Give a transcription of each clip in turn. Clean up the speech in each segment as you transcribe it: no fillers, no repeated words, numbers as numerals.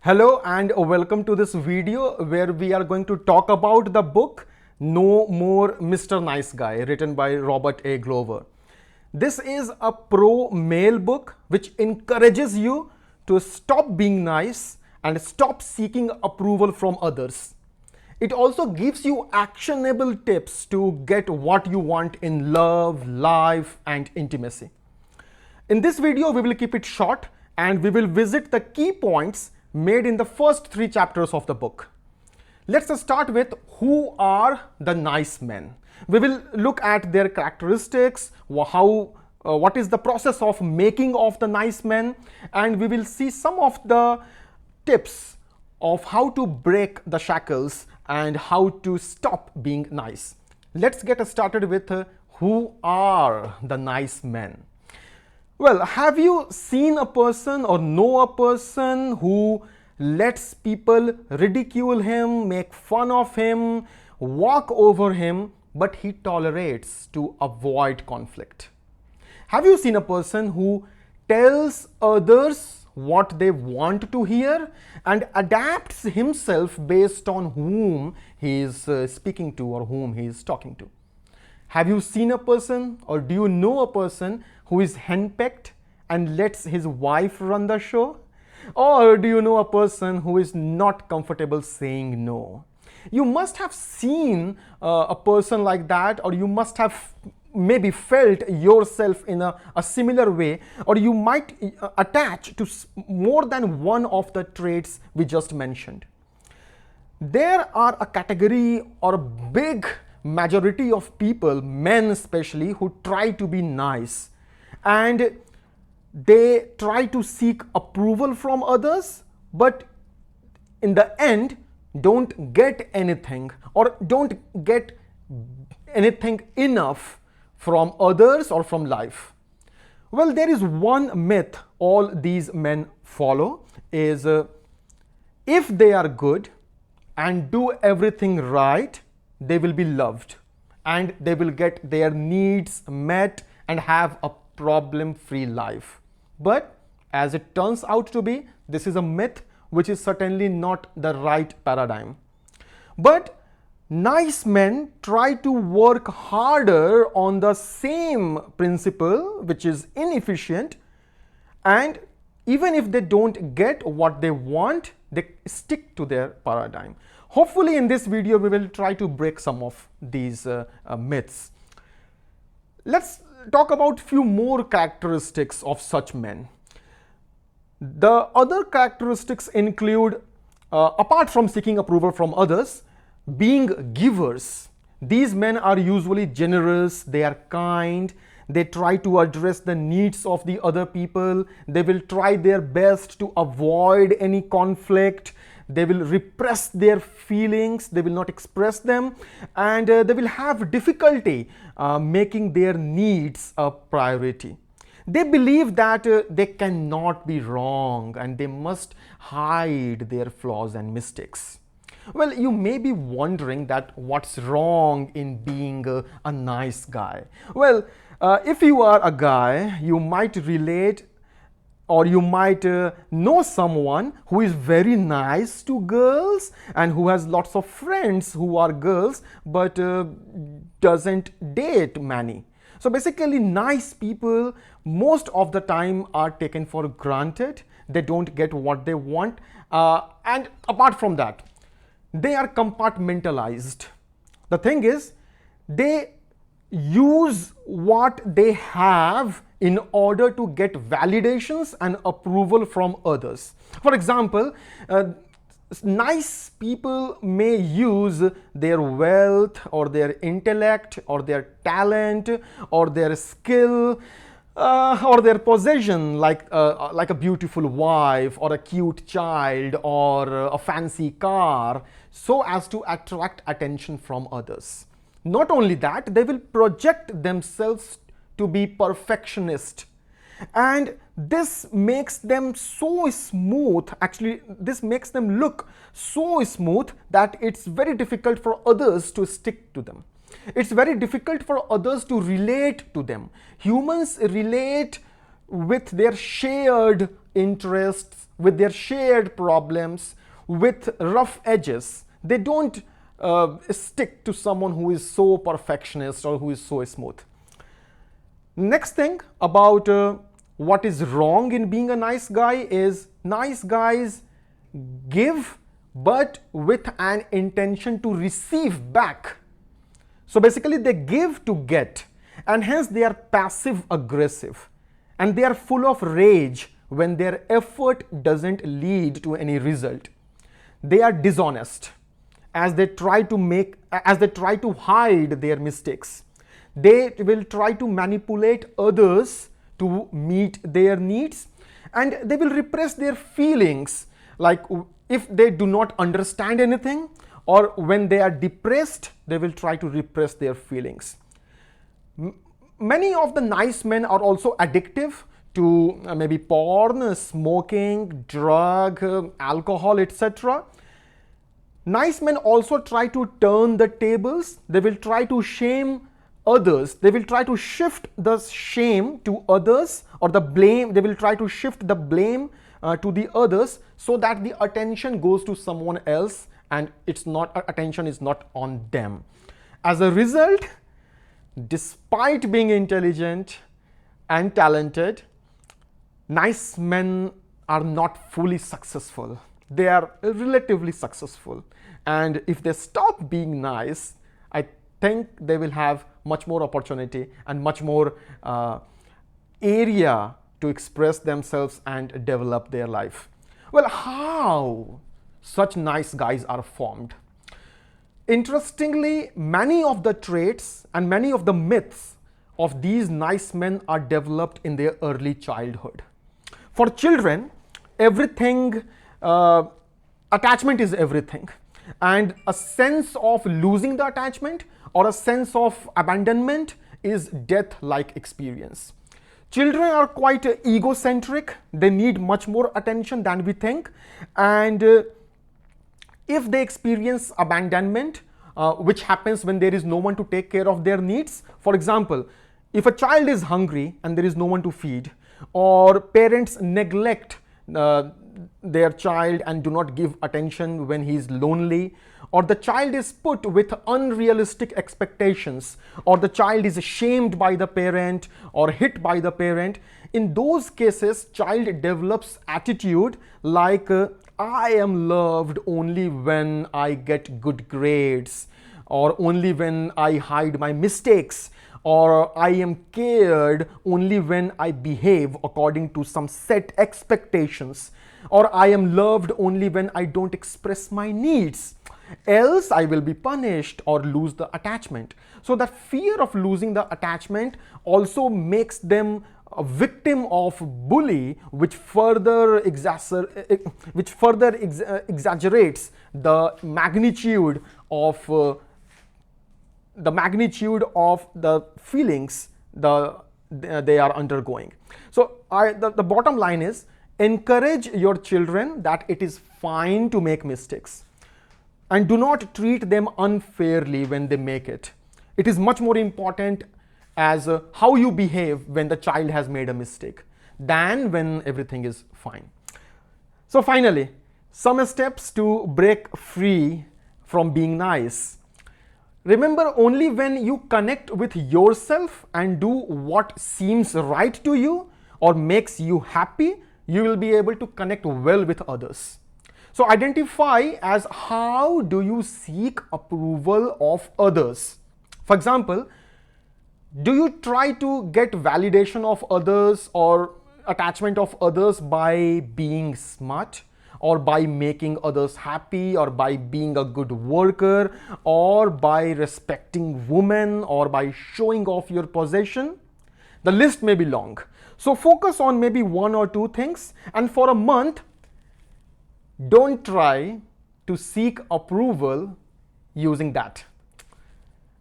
Hello and welcome to this video where we are going to talk about the book No More Mr. Nice Guy, written by Robert A. Glover. This is a pro-male book which encourages you to stop being nice and stop seeking approval from others. It also gives you actionable tips to get what you want in love, life, and intimacy. In this video, we will keep it short and we will visit the key points made in the first 3 chapters of the book. Let's start with who are the nice men. We will look at their characteristics, what is the process of making of the nice men, and we will see some of the tips of how to break the shackles and how to stop being nice. Let's get started with who are the nice men. Well, have you seen a person or know a person who lets people ridicule him, make fun of him, walk over him, but he tolerates to avoid conflict? Have you seen a person who tells others what they want to hear and adapts himself based on whom he is speaking to or whom he is talking to? Have you seen a person or do you know a person who is henpecked and lets his wife run the show? Or do you know a person who is not comfortable saying no? You must have seen a person like that, or you must have maybe felt yourself in a similar way, or you might attach to more than one of the traits we just mentioned. There are a category or a big majority of people, men especially, who try to be nice and they try to seek approval from others, but in the end don't get anything or don't get anything enough from others or from life. Well, there is one myth all these men follow is if they are good and do everything right, they will be loved and they will get their needs met and have a problem-free life. But as it turns out to be, this is a myth which is certainly not the right paradigm. But nice men try to work harder on the same principle, which is inefficient, and even if they don't get what they want, they stick to their paradigm. Hopefully in this video we will try to break some of these myths. Let's talk about few more characteristics of such men. The other characteristics include, apart from seeking approval from others, being givers. These men are usually generous, they are kind, they try to address the needs of the other people, they will try their best to avoid any conflict, they will repress their feelings, they will not express them, and they will have difficulty making their needs a priority. They believe that they cannot be wrong and they must hide their flaws and mistakes. Well, you may be wondering that what's wrong in being a nice guy. Well, if you are a guy, you might relate or you might know someone who is very nice to girls and who has lots of friends who are girls but doesn't date many. So basically, nice people most of the time are taken for granted. They don't get what they want, and apart from that, they are compartmentalized. The thing is, they use what they have in order to get validations and approval from others. For example, nice people may use their wealth or their intellect or their talent or their skill or their possession, like a beautiful wife or a cute child or a fancy car, so as to attract attention from others. Not only that, they will project themselves to be perfectionist, and this makes them so smooth. Actually, this makes them look so smooth that it's very difficult for others to stick to them. It's very difficult for others to relate to them. Humans relate with their shared interests, with their shared problems, with rough edges. They don't stick to someone who is so perfectionist or who is so smooth. Next thing about what is wrong in being a nice guy is nice guys give but with an intention to receive back. So basically they give to get, and hence they are passive aggressive, and they are full of rage when their effort doesn't lead to any result. They are dishonest as they try to hide their mistakes. They will try to manipulate others to meet their needs, and they will repress their feelings, like if they do not understand anything, or when they are depressed, they will try to repress their feelings. Many of the nice men are also addictive to maybe porn, smoking, drug, alcohol, etc. Nice men also try to turn the tables. They will try to shame others. They will try to shift the shame to others, or the blame. They will try to shift the blame to the others, so that the attention goes to someone else and attention is not on them. As a result, despite being intelligent and talented, nice men are not fully successful. They are relatively successful, and if they stop being nice, I think they will have much more opportunity and much more area to express themselves and develop their life. Well, how such nice guys are formed? Interestingly, many of the traits and many of the myths of these nice men are developed in their early childhood. For children, attachment is everything, and a sense of losing the attachment or a sense of abandonment is death-like experience. Children are quite egocentric. They need much more attention than we think, and if they experience abandonment, which happens when there is no one to take care of their needs. For example, if a child is hungry and there is no one to feed, or parents neglect their child and do not give attention when he is lonely, or the child is put with unrealistic expectations, or the child is shamed by the parent or hit by the parent, in those cases child develops attitude like I am loved only when I get good grades, or only when I hide my mistakes, or I am cared only when I behave according to some set expectations, or I am loved only when I don't express my needs, else I will be punished or lose the attachment. So that fear of losing the attachment also makes them a victim of bully, which further exaggerates the magnitude of the feelings they are undergoing. So the bottom line is, encourage your children that it is fine to make mistakes, and do not treat them unfairly when they make it. It is much more important as how you behave when the child has made a mistake than when everything is fine. So finally, some steps to break free from being nice. Remember, only when you connect with yourself and do what seems right to you or makes you happy, you will be able to connect well with others. So identify as how do you seek approval of others. For example, do you try to get validation of others or attachment of others by being smart, or by making others happy, or by being a good worker, or by respecting women, or by showing off your possession? The list may be long. So focus on maybe one or two things, and for a month, don't try to seek approval using that.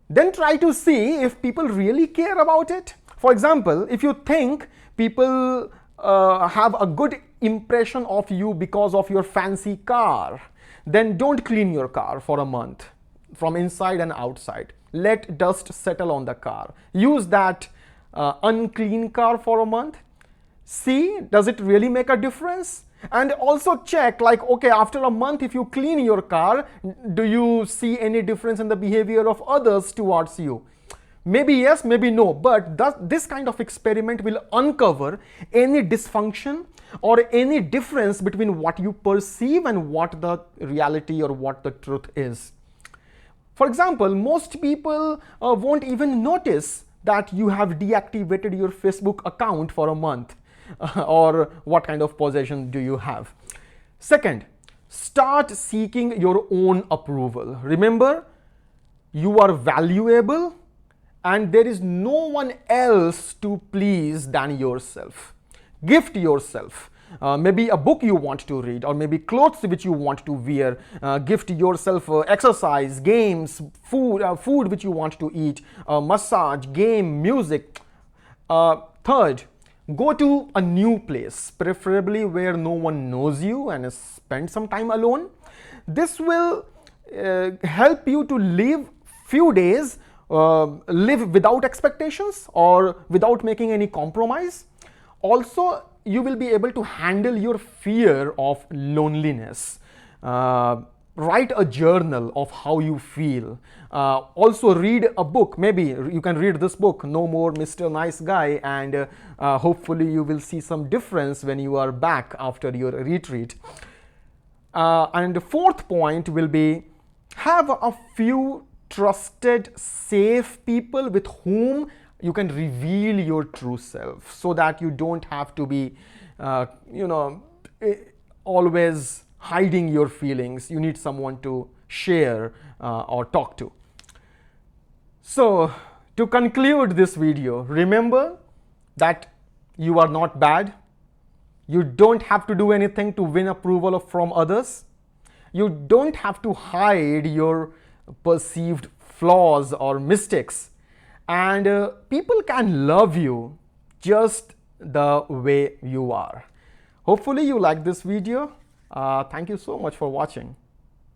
Then try to see if people really care about it. For example, if you think people have a good impression of you because of your fancy car, then don't clean your car for a month from inside and outside. Let dust settle on the car. Use that unclean car for a month. See, does it really make a difference? And also check, like, okay, after a month, if you clean your car, do you see any difference in the behavior of others towards you? Maybe yes, maybe no, but this kind of experiment will uncover any dysfunction or any difference between what you perceive and what the reality or what the truth is. For example, most people won't even notice that you have deactivated your Facebook account for a month or what kind of possession do you have. Second, start seeking your own approval. Remember, you are valuable and there is no one else to please than yourself. Gift yourself. Maybe a book you want to read, or maybe clothes which you want to wear. Gift yourself exercise, games, food which you want to eat, massage, game, music. Third, go to a new place, preferably where no one knows you, and spend some time alone. This will help you to live few days, live without expectations or without making any compromise. Also, you will be able to handle your fear of loneliness. Write a journal of how you feel. Also read a book. Maybe you can read this book, No More Mr. Nice Guy, and hopefully you will see some difference when you are back after your retreat. And the fourth point will be, have a few trusted, safe people with whom you can reveal your true self, so that you don't have to be, always hiding your feelings. You need someone to share or talk to. So, to conclude this video, remember that you are not bad. You don't have to do anything to win approval from others. You don't have to hide your perceived flaws or mistakes. And people can love you just the way you are. Hopefully you like this video. Thank you so much for watching.